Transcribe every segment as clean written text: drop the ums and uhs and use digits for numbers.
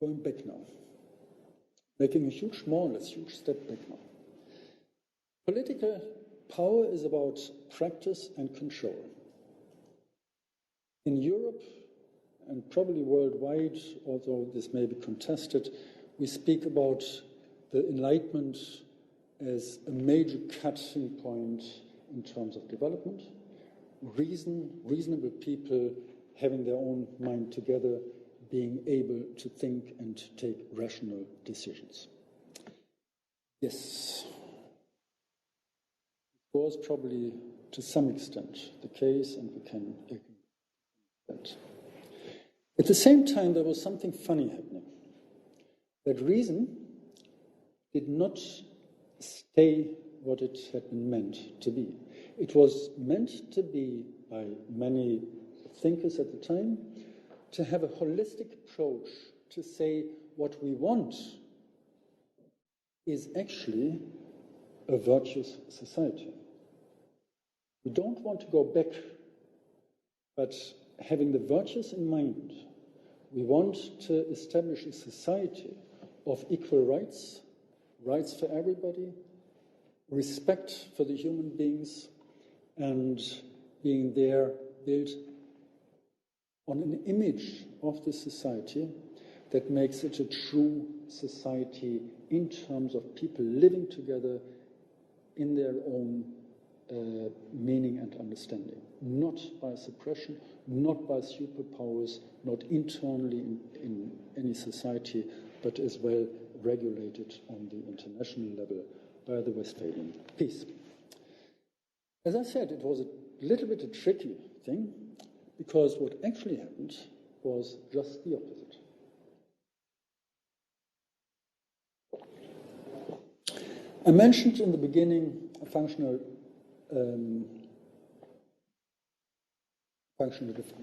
going back now, making a more or less huge step back now. Political power is about practice and control. In Europe, and probably worldwide, although this may be contested, we speak about the Enlightenment as a major cutting point in terms of development. Reasonable people having their own mind together, being able to think and take rational decisions. Yes, it was probably to some extent the case, and we can agree with that. At the same time, there was something funny happening. That reason did not stay what it had been meant to be. It was meant to be, by many thinkers at the time, to have a holistic approach to say what we want is actually a virtuous society. We don't want to go back, but having the virtues in mind, we want to establish a society of equal rights, rights for everybody, respect for the human beings, and being there built on an image of the society that makes it a true society in terms of people living together in their own meaning and understanding, not by suppression, not by superpowers, not internally in any society, but as well regulated on the international level by the Westphalian Peace. As I said, it was a little bit a tricky thing, because what actually happened was just the opposite. I mentioned in the beginning a functional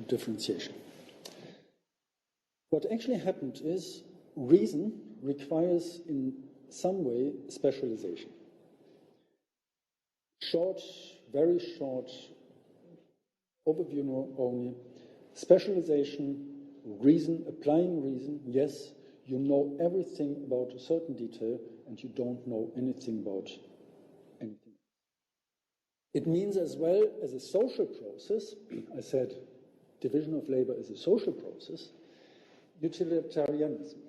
differentiation. What actually happened is reason requires in some way specialization. Short, very short overview only. Specialization, reason, applying reason, yes, you know everything about a certain detail and you don't know anything about anything. It means as well as a social process, I said division of labor is a social process, utilitarianism.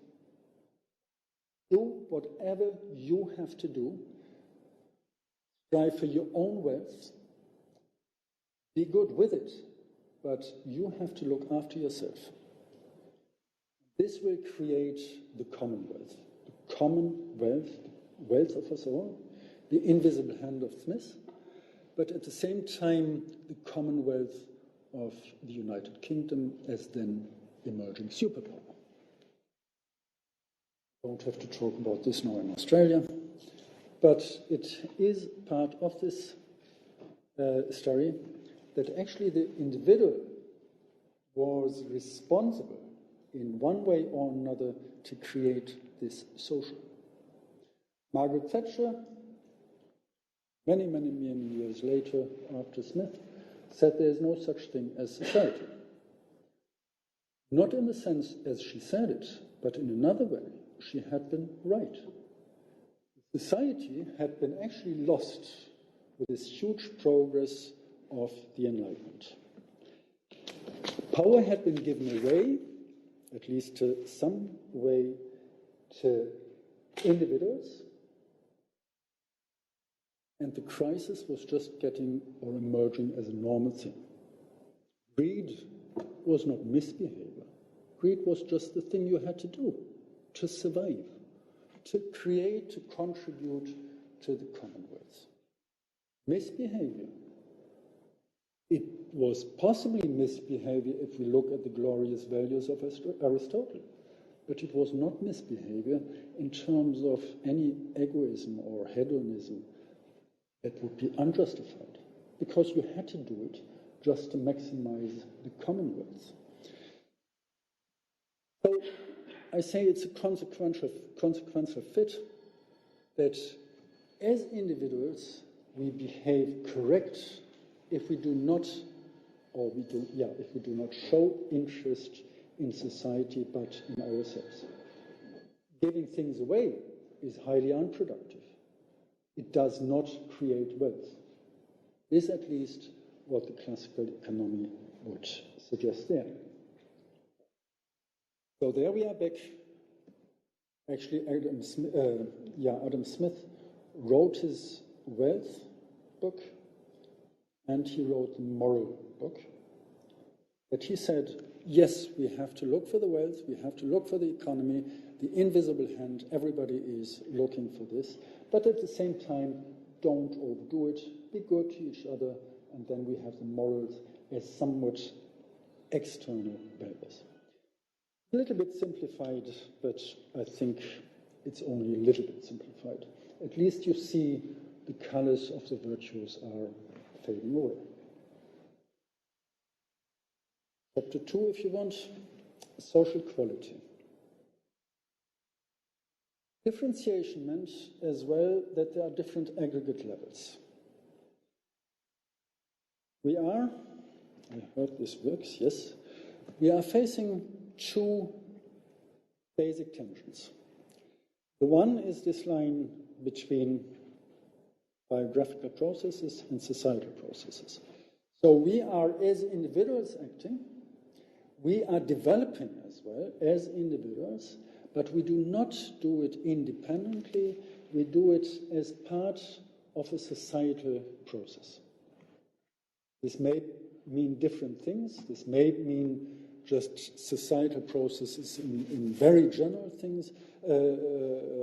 Do whatever you have to do, strive for your own wealth, be good with it, but you have to look after yourself. This will create the commonwealth. The commonwealth, wealth of us all, the invisible hand of Smith, but at the same time, the commonwealth of the United Kingdom as then emerging superpower. Don't have to talk about this now in Australia, but it is part of this story that actually the individual was responsible in one way or another to create this social. Margaret Thatcher, many years later after Smith, said there is no such thing as society. Not in the sense as she said it, but in another way. She had been right. Society had been actually lost with this huge progress of the Enlightenment. Power had been given away, at least to some way, to individuals, and the crisis was just getting or emerging as a normal thing. Greed was not misbehavior. Greed was just the thing you had to do to survive, to create, to contribute to the commonwealth. Misbehavior. It was possibly misbehavior if we look at the glorious values of Aristotle, but it was not misbehavior in terms of any egoism or hedonism that would be unjustified, because you had to do it just to maximize the commonwealth. So I say it's a consequential fit that as individuals we behave correct if we do not show interest in society but in ourselves. Giving things away is highly unproductive. It does not create wealth. This, at least, what the classical economy would suggest there. So there we are back. Actually, Adam Smith wrote his wealth book, and he wrote the moral book. But he said, yes, we have to look for the wealth, we have to look for the economy, the invisible hand, everybody is looking for this. But at the same time, don't overdo it, be good to each other, and then we have the morals as somewhat external values. A little bit simplified, but I think it's only a little bit simplified. At least you see the colors of the virtues are fading away. Chapter 2, if you want, social quality. Differentiation meant as well that there are different aggregate levels. We are, I hope this works, yes, we are facing two basic tensions. The one is this line between biographical processes and societal processes. So we are, as individuals acting, we are developing as well as individuals, but we do not do it independently, we do it as part of a societal process. This may mean different things, this may mean just societal processes in very general things,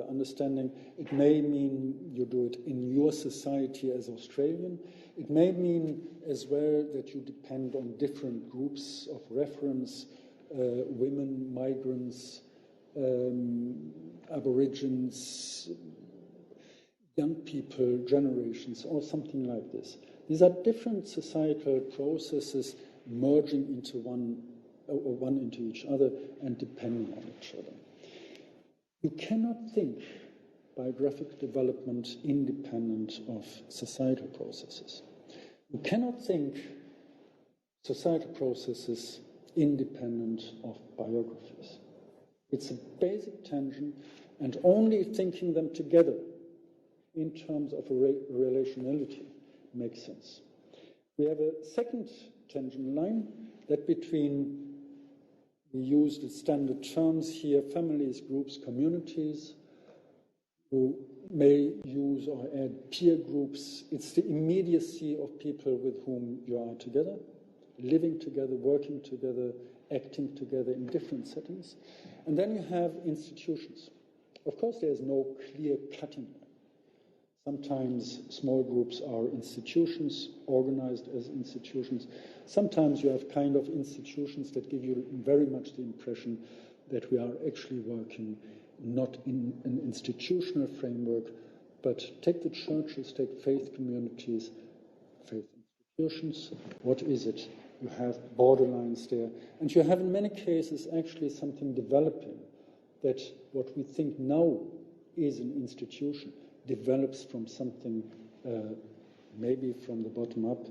understanding. It may mean you do it in your society as Australian. It may mean as well that you depend on different groups of reference, women, migrants, Aborigines, young people, generations, or something like this. These are different societal processes merging into one into each other and depending on each other. You cannot think biographic development independent of societal processes. You cannot think societal processes independent of biographies. It's a basic tension, and only thinking them together in terms of relationality makes sense. We have a second tension line, that between, we use the standard terms here, families, groups, communities. You may use or add peer groups. It's the immediacy of people with whom you are together, living together, working together, acting together in different settings. And then you have institutions. Of course, there's no clear cutting line. Sometimes small groups are institutions, organized as institutions. Sometimes you have kind of institutions that give you very much the impression that we are actually working not in an institutional framework, but take the churches, take faith communities, faith institutions. What is it? You have borderlines there. And you have in many cases actually something developing, that what we think now is an institution develops from something, maybe from the bottom up,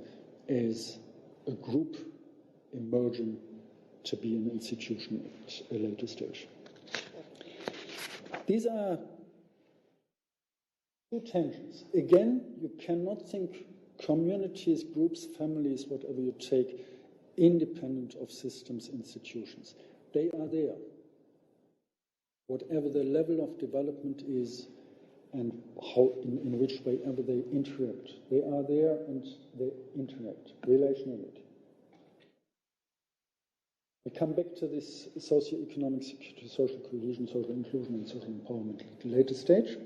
as a group emerging to be an institution at a later stage. These are two tensions. Again, you cannot think communities, groups, families, whatever you take, independent of systems, institutions. They are there. Whatever the level of development is, and how, in which way ever they interact. They are there and they interact. Relationality. I come back to this socioeconomic security, social cohesion, social inclusion, and social empowerment at a later stage.